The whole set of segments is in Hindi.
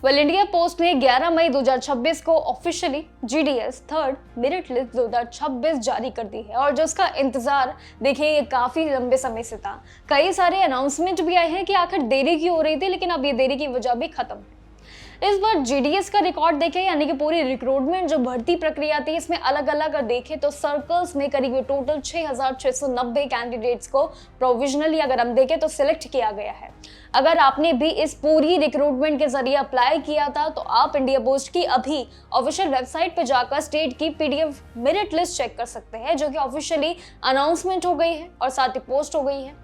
इंडिया पोस्ट ने 11 मई 2026 को officially GDS third merit list 2026 जारी कर दी है और जो उसका इंतजार देखिए ये काफी लंबे समय से था। कई सारे अनाउंसमेंट भी आए हैं कि आखिर देरी क्यों हो रही थी, लेकिन अब ये देरी की वजह भी खत्म। इस बार जीडीएस का रिकॉर्ड देखें, यानी कि पूरी रिक्रूटमेंट जो भर्ती प्रक्रिया थी इसमें अलग अलग देखें तो सर्कल्स में करीब टोटल 6690 कैंडिडेट्स को प्रोविजनली अगर हम देखें तो सिलेक्ट किया गया है। अगर आपने भी इस पूरी रिक्रूटमेंट के जरिए अप्लाई किया था तो आप इंडिया पोस्ट की अभी ऑफिशियल वेबसाइट पर जाकर स्टेट की पीडीएफ मेरिट लिस्ट चेक कर सकते हैं, जो कि ऑफिशियली अनाउंसमेंट हो गई है और साथ ही पोस्ट हो गई है।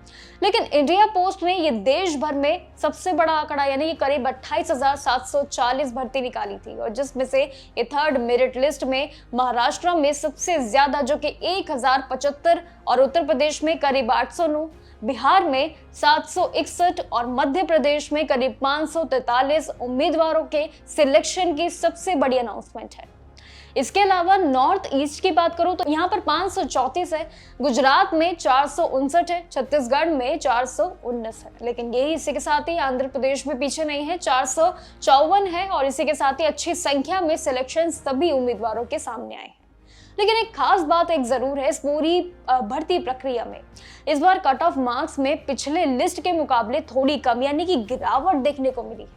लेकिन इंडिया पोस्ट ने ये देश भर में सबसे बड़ा आंकड़ा यानी कि करीब 28,740 भर्ती निकाली थी, और जिसमें से ये थर्ड मेरिट लिस्ट में महाराष्ट्र में सबसे ज्यादा जो कि 1075 और उत्तर प्रदेश में करीब 809, बिहार में 761 और मध्य प्रदेश में करीब 543 उम्मीदवारों के सिलेक्शन की सबसे बड़ी अनाउंसमेंट है। इसके अलावा नॉर्थ ईस्ट की बात करूं तो यहाँ पर 534 है, गुजरात में 459 है, छत्तीसगढ़ में 419 है। लेकिन यही इसी के साथ ही आंध्र प्रदेश में पीछे नहीं है, 454 है, और इसी के साथ ही अच्छी संख्या में सिलेक्शन सभी उम्मीदवारों के सामने आए हैं। लेकिन एक खास बात एक जरूर है इस पूरी भर्ती प्रक्रिया में, इस बार कट ऑफ मार्क्स में पिछले लिस्ट के मुकाबले थोड़ी कम यानी कि गिरावट देखने को मिली है।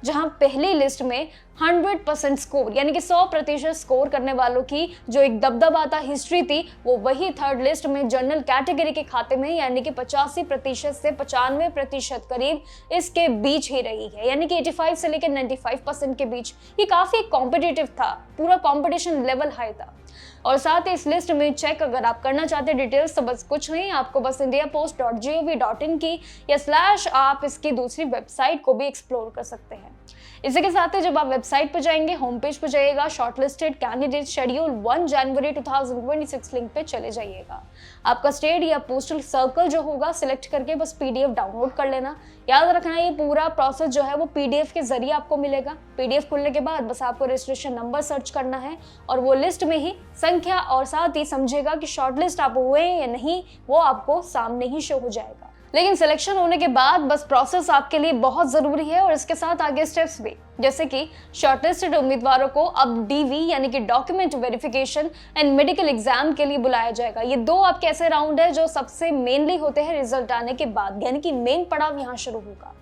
जहां पहली लिस्ट में 100% स्कोर यानी कि 100% स्कोर करने वालों की जो एक दबदबा था, हिस्ट्री थी, वो वही थर्ड लिस्ट में जनरल कैटेगरी के खाते में यानी कि 85% से 95% करीब इसके बीच ही रही है, यानी कि 85 से लेकर 95% के बीच। ये काफी कॉम्पिटिटिव था, पूरा कॉम्पिटिशन लेवल हाई था। और साथ ही इस लिस्ट में चेक अगर आप करना चाहते हैं डिटेल्स तो बस कुछ नहीं, आपको बस indiapost.gov.in की या / आप इसकी दूसरी वेबसाइट को भी एक्सप्लोर कर सकते हैं। इसी के साथ ही जब आप वेबसाइट पर जाएंगे, होम पेज पर जाइएगा, शॉर्टलिस्टेड कैंडिडेट शेड्यूल 1 जनवरी 2026 लिंक पे चले जाइएगा। आपका स्टेट या पोस्टल सर्कल जो होगा सिलेक्ट करके बस पीडीएफ डाउनलोड कर लेना। याद रखना ये पूरा प्रोसेस जो है वो पीडीएफ के जरिए आपको मिलेगा। पीडीएफ खुलने के बाद बस आपको रजिस्ट्रेशन नंबर सर्च करना है और वो लिस्ट में ही संख्या और साथ ही समझेगा कि शॉर्टलिस्ट आप हुए या नहीं, वो आपको सामने ही शो हो जाएगा। लेकिन सिलेक्शन होने के बाद बस प्रोसेस आपके लिए बहुत जरूरी है और इसके साथ आगे स्टेप्स भी, जैसे कि शॉर्टलिस्टेड उम्मीदवारों को अब डीवी यानी कि document verification and medical exam के लिए बुलाया जाएगा। ये दो आपके ऐसे राउंड है जो सबसे मेनली होते हैं रिजल्ट आने के बाद, यानी कि मेन पड़ाव यहाँ शुरू होगा।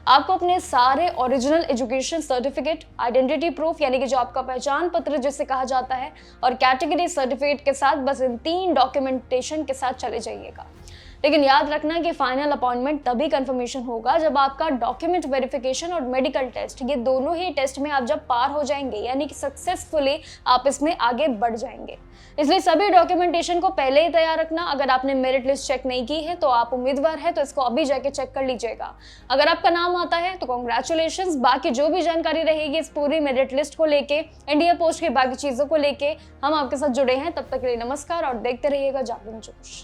आपको अपने सारे original education certificate, identity proof यानी कि जो आपका पहचान पत्र जिसे कहा जाता है, और कैटेगरी सर्टिफिकेट के साथ बस इन 3 डॉक्यूमेंटेशन के साथ चले जाइएगा। लेकिन याद रखना कि फाइनल अपॉइंटमेंट तभी कंफर्मेशन होगा जब आपका डॉक्यूमेंट वेरिफिकेशन और मेडिकल टेस्ट, ये दोनों ही टेस्ट में आप जब पार हो जाएंगे यानी कि सक्सेसफुली आप इसमें आगे बढ़ जाएंगे। इसलिए सभी डॉक्यूमेंटेशन को पहले ही तैयार रखना। अगर आपने मेरिट लिस्ट चेक नहीं की है तो आप उम्मीदवार है तो इसको अभी जाके चेक कर लीजिएगा। अगर आपका नाम आता है तो कॉन्ग्रेचुलेशंस। बाकी जो भी जानकारी रहेगी इस पूरी मेरिट लिस्ट को लेके, इंडिया पोस्ट की बाकी चीजों को लेके हम आपके साथ जुड़े हैं। तब तक के लिए नमस्कार और देखते रहिएगा जागरण जोश।